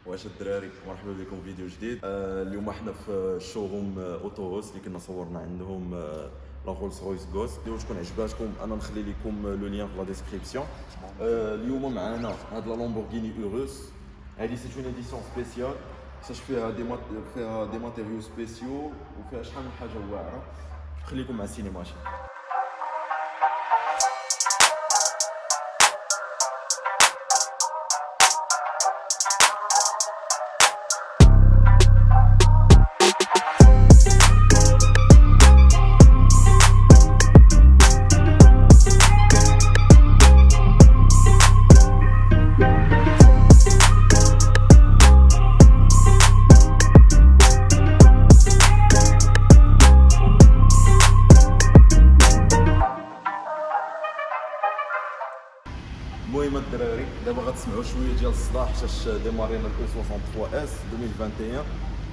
واش الدراري مرحبا بكم في فيديو جديد. اليوم احنا في الشوروم اوتوروس اللي كنا صورنا عندهم لا رولز رويس غوست. اليوم تكون عجباتكم انا نخلي لكم لو لين في لا ديسكريبسيون. اليوم معنا هاد لا لامبورغيني اوروس. هادي سي اون اديسيون سبيسيال حيتاش فيها دي ماتيريو سبيسيو وفيها شحال من حاجه واعره. خليكم مع السينماشي. المهم الدراري دابا غتسمعوا شويه ديال الصداع حيتاش ديمارينا الاو 63 اس 2021.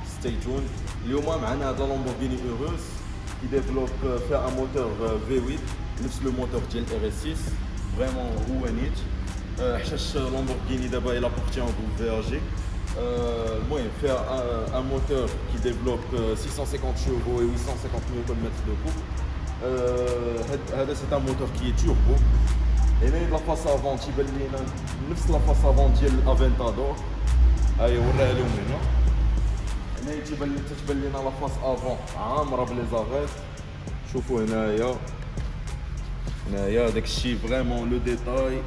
ستي تون. اليوم معنا هذا لامبورغيني اوروس كيديفلوب فيها ان موتور في 8 نفس لو موتور ديال ار اس 6. فريمون هو نيت حيتاش لامبورغيني دابا الى بورتي ان غروب في اجي. المهم فيها ان موتور كيديفلوب 650 شوفو و 850 نيوتن متر دو كوب. هذا سي ان موتور كي توربو. هنا لا فاس افون تيبان لينا نفس لا فاس افون ديال الافنتادور. هاي وراها لهم هنا. هنا تتبان لينا لا فاس افون عامره بلي زافيت. شوفوا هنايا داك الشيء فريمون لو ديتاي.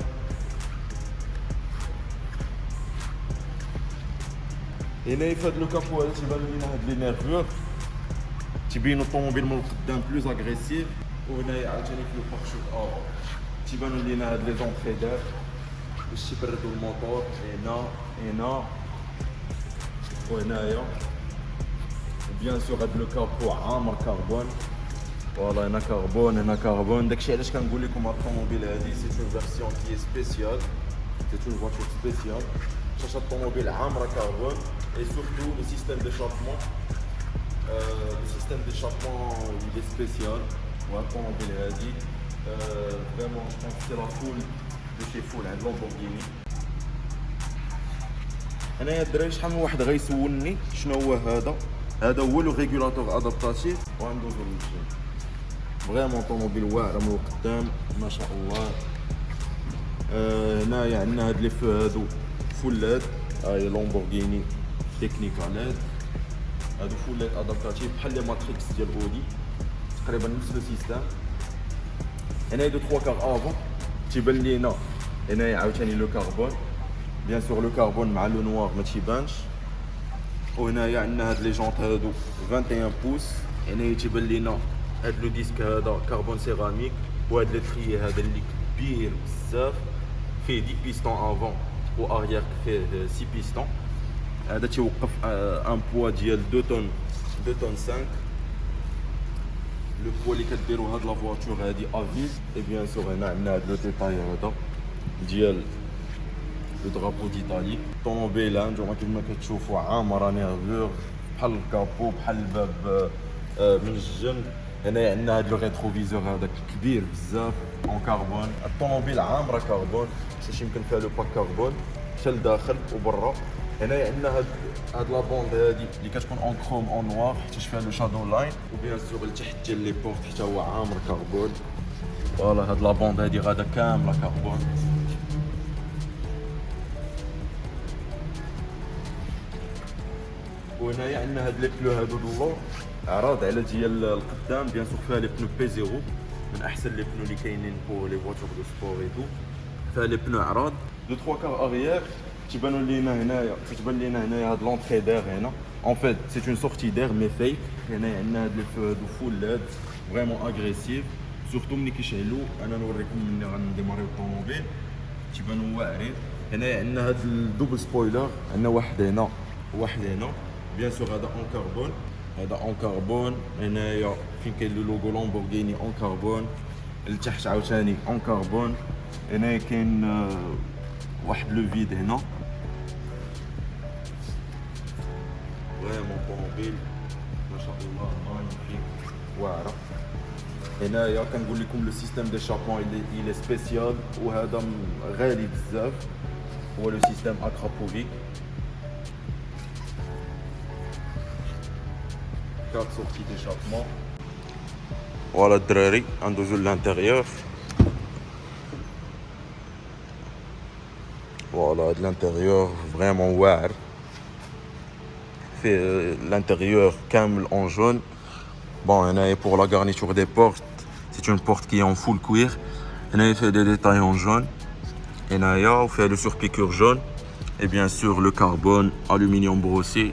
هنا في هاد لو كابو هذا تيبان لينا هاد لي نيرفور تيبينو الطوموبيل من القدام بلوز اغريسيف. وهنايا عاوتاني في لو بارشوت افون تيبانو لينا هاد لي زونطري دار باش تبردو الموتور. هنا وهنايا بيان سور هاد لو كابو عامر كربون. فوالا هنا كربون. داكشي علاش كنقول لكم هاد الطوموبيل هادي سي اون فيرسيون كي سبيسيال، سي اون فواتور سبيسيال حيت هاد الطوموبيل عامره كربون. اي سورتو لو سيستيم ديشارجمون il est spécial. وهاد الطوموبيل هادي vraiment je pense que c'est la foule de chez Foule عند لامبورغيني. هنايا الدراري شحال من واحد غيسولني شنو هو هذا هو لو ريغولاتور ادابتاتيف. وغندوزو للجيم. فريمون طوموبيل واعره من القدام ما شاء الله. هنايا عندنا هاد لي فو هادو فول لاد. هاي لامبورغيني تكنيكا لاد. هادو فول لاد ادابتاتيف بحال لي ماتريكس ديال اودي تقريبا نفس لو سيستيم. هنايا دو 3 كار افون تيبان لينا. هنايا عاوتاني لو كربون بيان سور لو كربون مع لو نوار ما تيبانش. وهنايا عندنا هاد لي جونط هادو 21 بوس. هنايا تيبان لينا هاد لو ديسك هذا كربون سيراميك. وهاد لي تري هذا اللي كبير بزاف فيه 10 بيستون افون و اريير فيه 6 بيستون. هذا تيوقف ان بوا ديال 2 طن 5. لو بوا اللي كديرو هاد لا فواتور هادي افيز. اي بيان سور هنا عندنا هاد لو ديتاي هذا ديال لو درابو ديتالي. الطوموبيل هانتوما كيما كتشوفوا عامره نيرفور بحال الكابو بحال الباب من الجنب. هنايا عندنا هاد لو ريتروفيزور هذاك كبير بزاف اون كربون. الطوموبيل عامره كربون حيت يمكن فيها لو باك كربون حتى لداخل وبرا. هنايا عندنا هاد لا بوند هادي اللي كتكون اون كروم اون نوار حيت فيها لو شادو لاين. وبيان سور لتحت ديال لي بورت حتى هو عامر كربون. فوالا هاد لا بوند هادي غادا كامله كربون. وهنايا عندنا هاد لي بلو هادو اللور عراض على ديال القدام. بيان سور فيها لي بنو بي زيرو من احسن لي بنو اللي كاينين بور لي فواتور دو سبور اي تو. فيها لي بنو عراض دو 3 كار اريير. تيبانو لينا هنايا هاد لونطري دير هنا. اون فيت سي اون سورتي دير مي فيك. هنايا عندنا هاد لي فو هادو فول لاد فريمون اغريسيف. سورتو ملي كيشعلو انا نوريكم ملي غنديماريو الطوموبيل تيبانو واعرين. هنايا عندنا هاد الدوبل سبويلر. عندنا واحد هنا وواحد هنا. بيان سور هذا اون كربون. هنايا فين كاين لو لوغو لامبورغيني اون كربون. لتحت عاوتاني اون كربون. هنايا كاين واحد لو فيد هنا. فريمون طوموبيل ما شاء الله ماغنيفيك واعره. هنايا كنقول لكم لو سيستيم دي شابون il est spécial وهذا غالي بزاف. هو لو سيستيم اكرابوفيك. 4 sorties d'échappement. Voilà الدراري ندوزو l'intérieur. Voilà de l'intérieur vraiment واعر. Fait l'intérieur كامل en jaune. Bon, هنايا pour la garniture des portes, c'est une porte qui est en full cuir. هنايا fait des détails en jaune. هنايا وفيها le surpiqûre jaune. Et bien sûr le carbone aluminium brossé.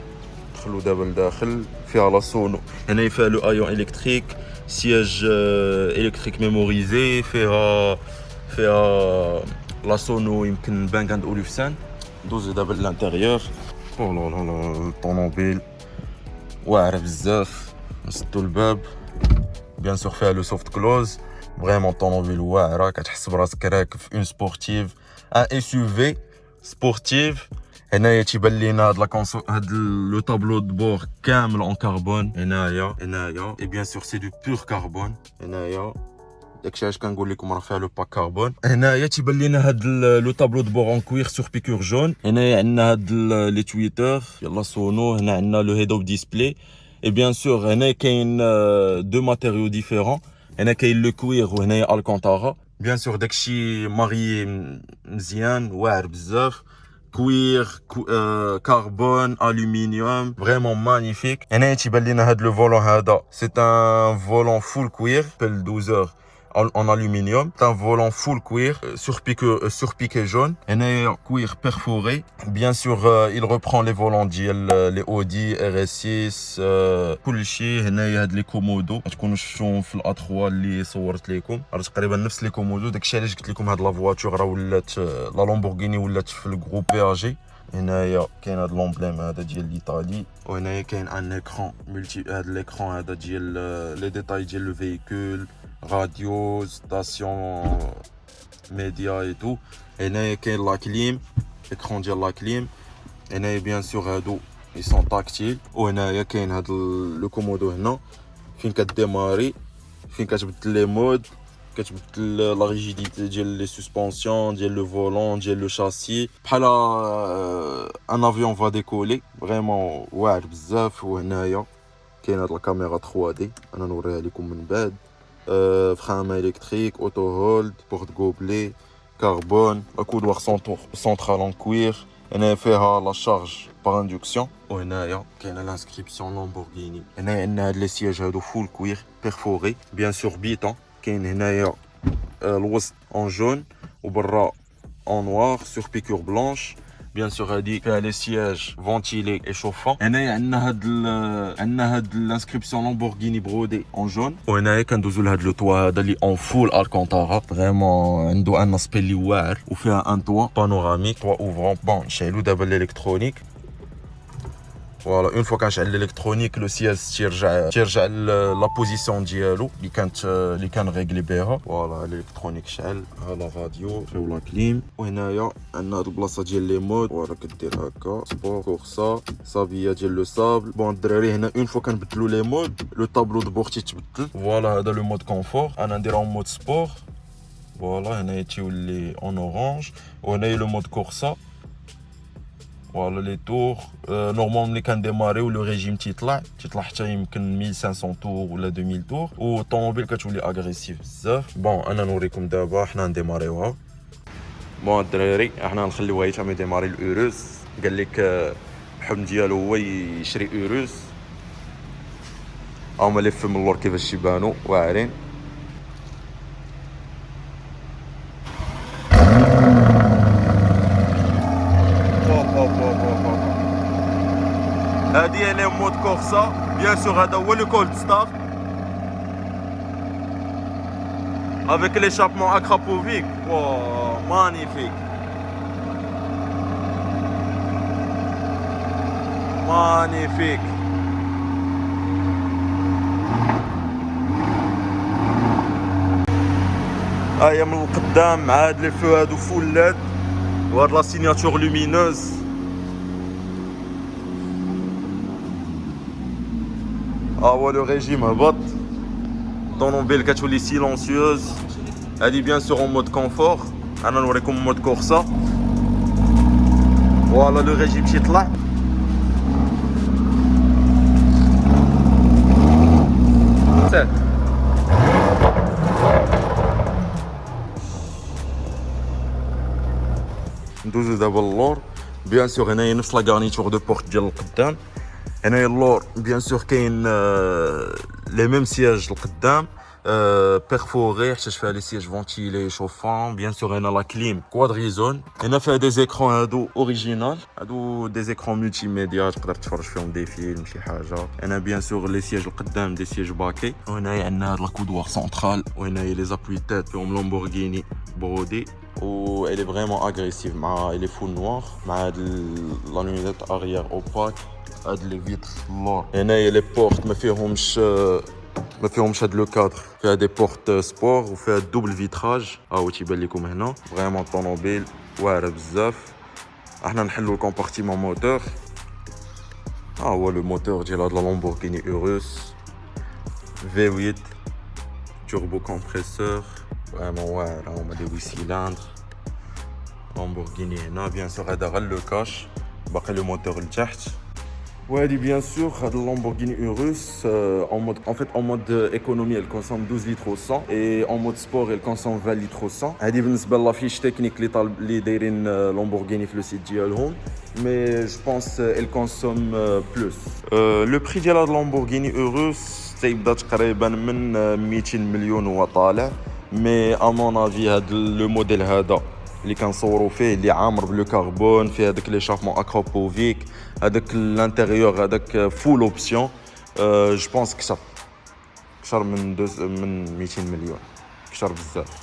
ندخلو دابا لداخل فيها لا سونو. هنايا فيها لو ايون الكتريك، سياج الكتريك ميموريزي، فيها لا سونو يمكن بانك عند اوليفسان. ندوزو دابا للانتيريور. او لا لا لا الطوموبيل واعره بزاف. نسدو الباب. بيان سور فيها لو سوفت كلوز. فريمون طوموبيل واعره، كتحس براسك راكب في اون سبورتيف، ان اس يو في سبورتيف. هنايا تيبان لينا هاد لو طابلو دو بور كامل اون كربون. هنايا اي بيان سور سي دو بور كربون. هنايا داكشي علاش كنقول لكم راه فيها لو باك كربون. هنايا تيبان لينا هاد لو طابلو دو بور اون كوير سور بيكور جون. هنايا عندنا هاد لي تويتر يلا سونو. هنا عندنا لو هيد اوف ديسبلاي. اي بيان سور هنايا كاين دو ماتيريو ديفيرون. هنا كاين لو كوير وهنايا الكونتارا. بيان سور داكشي ماريي مزيان واعر بزاف. كوير كربون الومنيوم فريمون مانيفيك. هنايا تيبان لينا هاد لو فولون هذا سي ان فولون فول كوير بل 12 en aluminium. C'est un volant full cuir surpiqué jaune. هنايا cuir perforé. Bien sûr il reprend les volants ديال les Audi RS6 كلشي. هنايا هاد لي كومودو غتكونوا شفتوهم في الA3 اللي صورت لكم، راه تقريبا نفس لي كومودو. داكشي علاش قلت لكم هاد لا فواتور راه ولات لا لامبورغيني ولات في الجروب بي. هنايا كاين هاد لومبليم هذا ديال الايطالي. وهنايا كاين ان اكران ملتي. هاد الاكران هذا ديال لي ديتاي ديال لو فييكول، راديو، ستاسيون ميديا اي تو. هنايا كاين لا كليم، اكران ديال لا كليم. هنايا بيان سور هادو اي سون تاكتيل. وهنايا كاين هاد لو كومودو هنا فين كديماري، فين كتبدل لي مود، كتبدل لا ريجيديتي ديال لي سسبونسيون ديال لو فولون ديال لو شاسي بحال ان افيون فا ديكولي. فريمون واعر بزاف. وهنايا كاين هاد الكاميرا 3 دي انا نوريها لكم من بعد. فرامه الكتريك، اوتو هولد، بورت غوبلي، كربون، اكودوار سنترال اون كوير. هنا فيها لا شارج باغ اندكسيون. وهنايا كاينه لانسكريبسيون لامبورغيني. هنايا عندنا هاد لي سياج هادو فول كوير بيرفوري بيان سور بيتون. كاين هنايا الوسط اون جون وبرا اون نوار سور بيكور بلانش. بيان سور هادي فيها لي سياج فونتيلي اي شوفون. هنايا عندنا هاد الانسكريبسيون لامبورغيني برودي اون جون. وهنايا كندوزو لهاد لو توا هذا اللي اون فول الكونتارا. فريمون عنده ان اسبي اللي واعر وفيها ان توا بانوراميك توا اوفرون. بون نشعلو دابا الالكترونيك. فوالا اون فوا كنشعل الالكترونيك لو سياس تيرجع لا بوزيسيون ديالو اللي كان ريغلي بها. فوالا الالكترونيك شعل. ها لا راديو ولا كليم. وهنايا عندنا هاد البلاصه ديال لي مود. فوالا كدير هكا سبور كورسا صابيه ديال لو سابل. بون الدراري هنا اون فوا كنبدلو لي مود لو طابلو دو بور تيتبدل. فوالا هذا لو مود كونفور. انا نديرها مود سبور. فوالا هنايا تيولي اون اورانج. وهنايا لو مود كورسا. فوالا لي تور نورمالمون ملي كنديماريو لو ريجيم تيطلع حتى يمكن 1500 تور ولا 2000 تور والطوموبيل كتولي اغريسيف بزاف. بون انا نوريكم دابا حنا نديماريوها. بون الدراري حنا نخليوها حتى ما يديماري الاوروس. قال لك الحلم ديالو هو يشري اوروس. هما لي في من اللور كيفاش يبانو واعرين. هادي هنا مود كورسا. بيان سور هذا هو لو كولد ستارت افيك ليشابمون اكرابوفيك. واو مانيفيك مانيفيك. هيا من القدام مع هاد لي فو هادو فول لاد وهاد لا سيناتور لومينوز. هو لو ريجيم هبط. الطوموبيل كتولي سيلونسيوز. هادي بيان سور اون مود كونفور. انا نوريكم مود كورسا. فوالا لو ريجيم تيطلع. 7. ندوزو دابا اللور. بيان سور هنايا نفس لا غارنيتور دو بورت ديال القدام. هنايا اللور بيان سور كاين لي ميم سياج القدام بيرفوري حتى فيها لي سياج فونتيلي شوفون. بيان سور هنا لا كليم كوادريزون. هنا فيها دي زيكرون هادو اوريجينال، هادو دي زيكرون ملتي ميديا تقدر تفرج فيهم دي فيلم شي حاجه. هنا بيان سور لي سياج القدام دي سياج باكي. وهنايا عندنا هاد لاكودوار سونترال، وهنايا لي زابويتات فيهم لامبورغيني برودي. و elle est vraiment agressive مع elle est full noir مع هاد لا لونيت اريير اوباك. هاد لي فيتر اللور. هنايا لي بورت ما فيهمش هاد لو كادر، فيها دي بورت سبور وفيها دوبل فيتراج. هاو تيبان لكم هنا فريمون طونوبيل واعره بزاف. احنا نحلو الكومبارتيمون موتور. ها هو لو موتور ديال هاد لا لامبورغيني اوروس V8 توربو كومبريسور فريمون واعره. هما دي 8 سيلندر لامبورغيني. هنا بيان سور هذا غير لو كاش، باقي لو موتور لتحت. وهذه بيان سور هاد اللامبورغيني اوروس en mode économie elle consomme 12 litres au 100 et en mode sport elle consomme 20 litres au 100. هذه بالنسبه لافيش تكنيك اللي دايرين لامبورغيني في لو سيت ديالهم. مي جو بونس elle consomme plus. لو بري ديال هاد اللامبورغيني اوروس تيبدا تقريبا من 200 مليون وطالع. مي ا مون افي هاد لو موديل هذا اللي كنصوروا فيه اللي عامر بلو كربون، فيه هذاك لي شافمون اكروبوفيك، هذاك الانتيريور هذاك فول اوبسيون. جو بونس كثر من 200 مليون، كثر بزاف.